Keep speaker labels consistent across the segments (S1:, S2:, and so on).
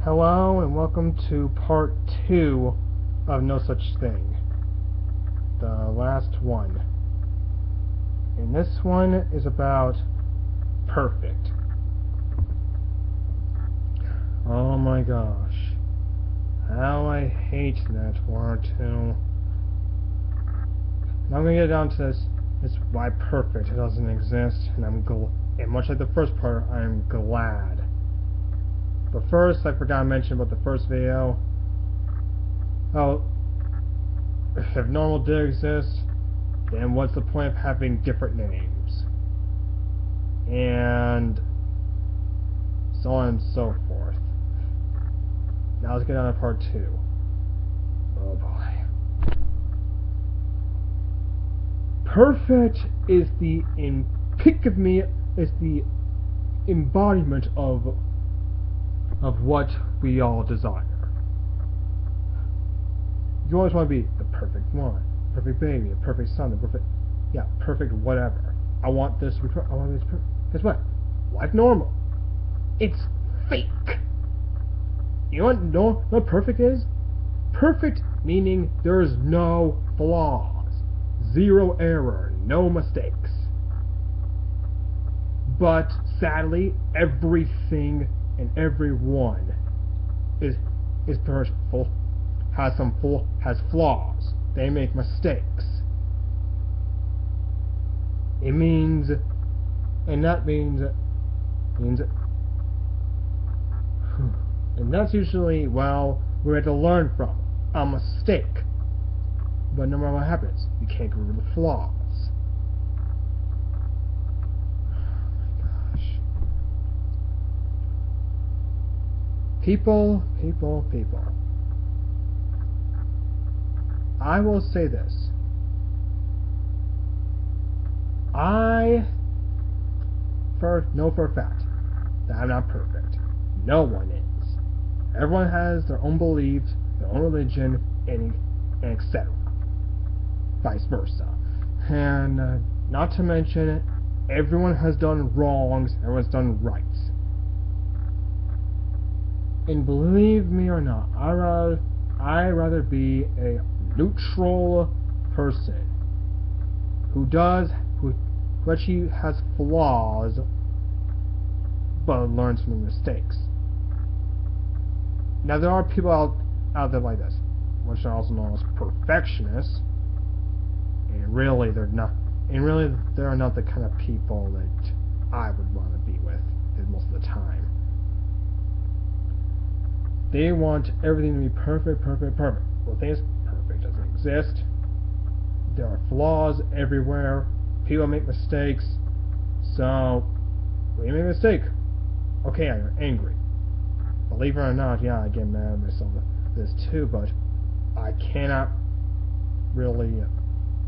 S1: Hello and welcome to part 2 of No Such Thing. The last one. And this one is about perfect. Oh my gosh. How I hate that word too. Now I'm gonna get down to this. It's why perfect doesn't exist, and and much like the first part, I'm glad. But first, I forgot to mention about the first video. Oh, if normal did exist, then what's the point of having different names? And so on and so forth. Now let's get on to part 2. Oh boy. Perfect is the epitome, is the embodiment of what we all desire. You always want to be the perfect one, the perfect baby, the perfect son, the perfect whatever. I want this to be I want this to be Guess what? Like normal. It's fake. You know what perfect is? Perfect meaning there's no flaws, zero error, no mistakes. But sadly, everything and everyone is full, has flaws. They make mistakes. It means, and that means, and that's usually, well, we have to learn from a mistake. But no matter what happens, you can't get rid of the flaws. People. I will say this. I know for a fact that I'm not perfect. No one is. Everyone has their own beliefs, their own religion, and etc. Vice versa. And not to mention, everyone has done wrongs, everyone's done rights. And believe me or not, I'd rather be a neutral person who actually has flaws but learns from mistakes. Now there are people out there like this, which are also known as perfectionists, and really they're not the kind of people that I would want to be with most of the time. They want everything to be perfect. Well, the thing is, perfect doesn't exist. There are flaws everywhere. People make mistakes. So, when you make a mistake, okay, I'm angry. Believe it or not, yeah, I get mad at myself at this too, but I cannot really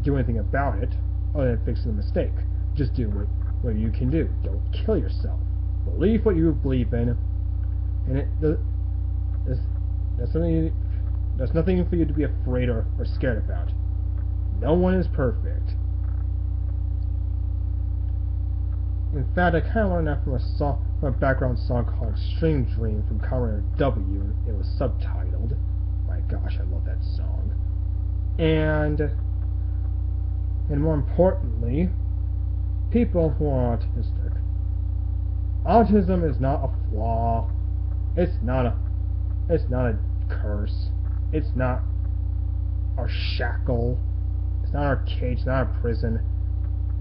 S1: do anything about it other than fixing the mistake. Just do what you can do. Don't kill yourself. Believe what you believe in, and there's nothing for you to be afraid or scared about. No one is perfect. In fact, I kind of learned that from a background song called String Dream from Comrade W. It was subtitled. My gosh, I love that song. And more importantly, people who are autistic. Autism is not a flaw. It's not a curse. It's not our shackle. It's not our cage. It's not our prison.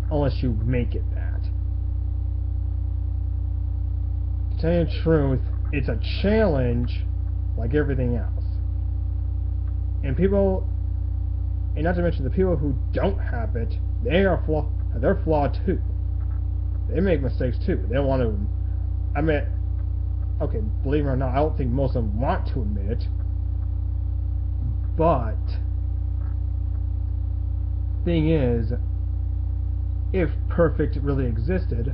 S1: Unless you make it that. To tell you the truth, it's a challenge like everything else. And not to mention the people who don't have it, they're flawed too. They make mistakes too. They don't want to okay, believe it or not, I don't think most of them want to admit it. But thing is, if perfect really existed,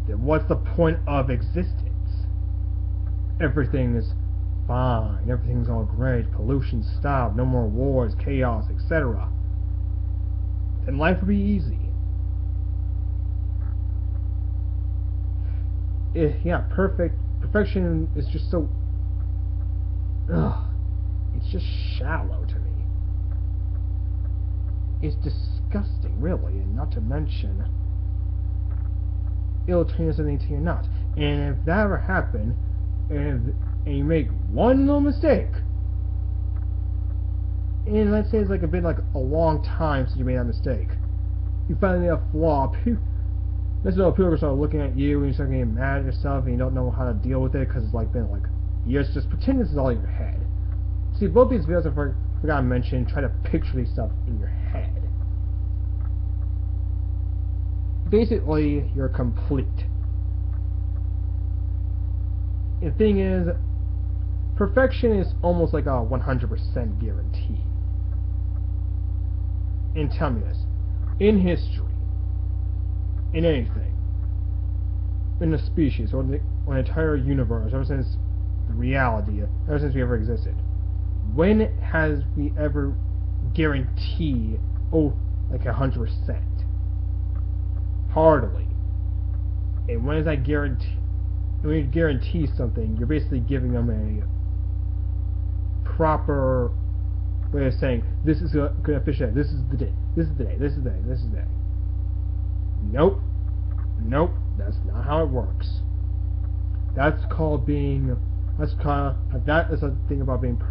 S1: then what's the point of existence? Everything is fine, everything's all great, pollution stopped, no more wars, chaos, etc. Then life would be easy. Perfection is just so ugh, it's just shallow to me. It's disgusting, really, and not to mention, it'll turn you something you're not. And if that ever happened, and you make one little mistake, and let's say it's like a long time since you made that mistake, you finally made a flaw. Let's say people are start looking at you and you start getting mad at yourself and you don't know how to deal with it because it's like been like years. Just pretend this is all in your head. See, both these videos I forgot to mention, try to picture these stuff in your head. Basically, you're complete. The thing is, perfection is almost like a 100% guarantee. And tell me this, in history, in anything, in a species, or the entire universe, ever since reality, ever since we ever existed, when has we ever guaranteed, like 100%? Hardly. And when is that guarantee? When you guarantee something, you're basically giving them a proper way of saying, this is going to fish out, this is the day, this is the day, this is the day, this is the day. Nope. Nope. That's not how it works. That's called being, that is a thing about being,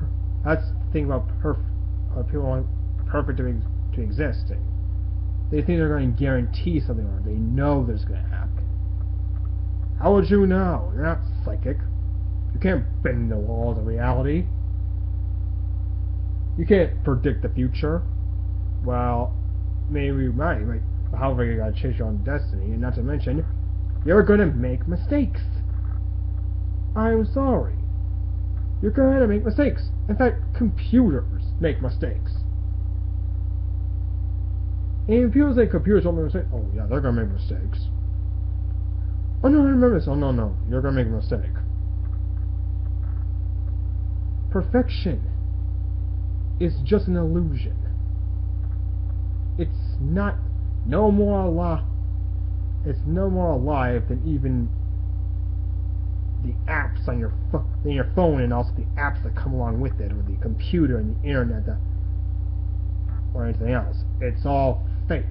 S1: that's the thing about people want perfect to existing. They think they're going to guarantee something or they know there's going to happen. How would you know? You're not psychic. You can't bend the laws of reality. You can't predict the future. Well, maybe you might. However, you gotta chase your own destiny, and not to mention, you're gonna make mistakes. I'm sorry. You're gonna make mistakes. In fact, computers make mistakes. And if people say computers don't make mistakes, oh yeah, they're gonna make mistakes. Oh no, I remember this. Oh no, you're gonna make a mistake. Perfection is just an illusion. It's not no more alive. It's no more alive than even the apps on your phone, and also the apps that come along with it, or the computer and the internet, or anything else. It's all fake,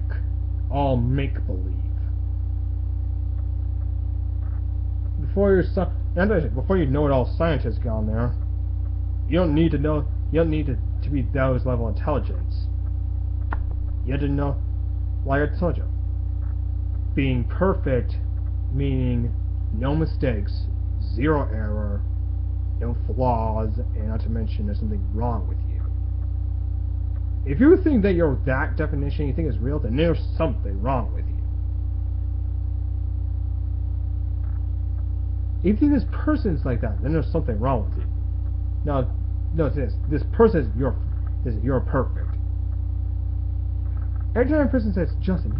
S1: all make-believe. Before you know-it-all scientists get on there, you don't need to know. You don't need to be those level of intelligence. You have to know. Like I told you, being perfect, meaning no mistakes, zero error, no flaws, and not to mention there's something wrong with you. If you think that you're that definition you think is real, then there's something wrong with you. If you think this person's like that, then there's something wrong with you. Now, notice this person is you're perfect. Every time a person says, Justin,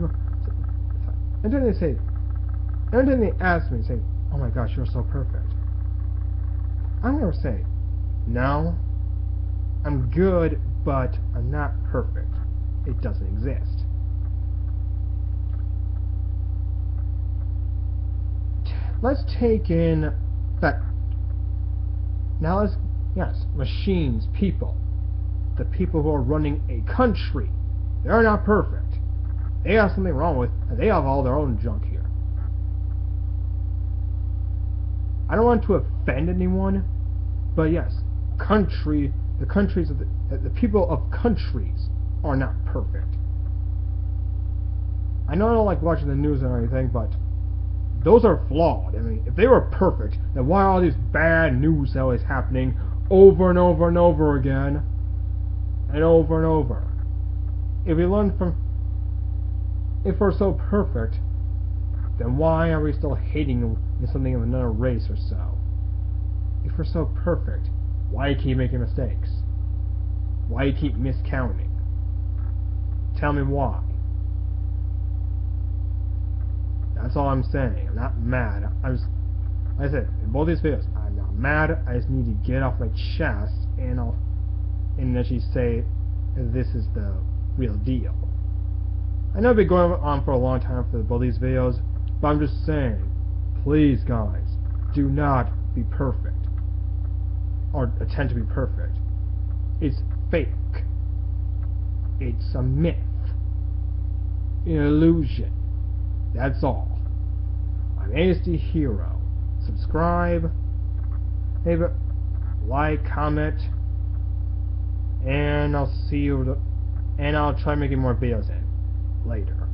S1: every time they ask me, say, oh my gosh, you're so perfect, I'm going to say, no, I'm good, but I'm not perfect. It doesn't exist. Let's take in that. Now machines, people. The people who are running a country. They're not perfect. They have something wrong with, and they have all their own junk here. I don't want to offend anyone, but yes, the people of countries are not perfect. I know I don't like watching the news or anything, but those are flawed. I mean, if they were perfect, then why are all these bad news always happening over and over and over again, and over and over? If we're so perfect, then why are we still hating something of another race or so? If we're so perfect, why do you keep making mistakes? Why do you keep miscounting? Tell me why. That's all I'm saying. I'm not mad. Like I said, in both these videos, I'm not mad. I just need to get off my chest and actually say this is the real deal. I know I've been going on for a long time for both these videos, but I'm just saying, please guys, do not be perfect. or attempt to be perfect. It's fake. It's a myth. An illusion. That's all. I'm ASD Hero. Subscribe. Leave a like, comment, and I'll see you. And I'll try making more videos in later.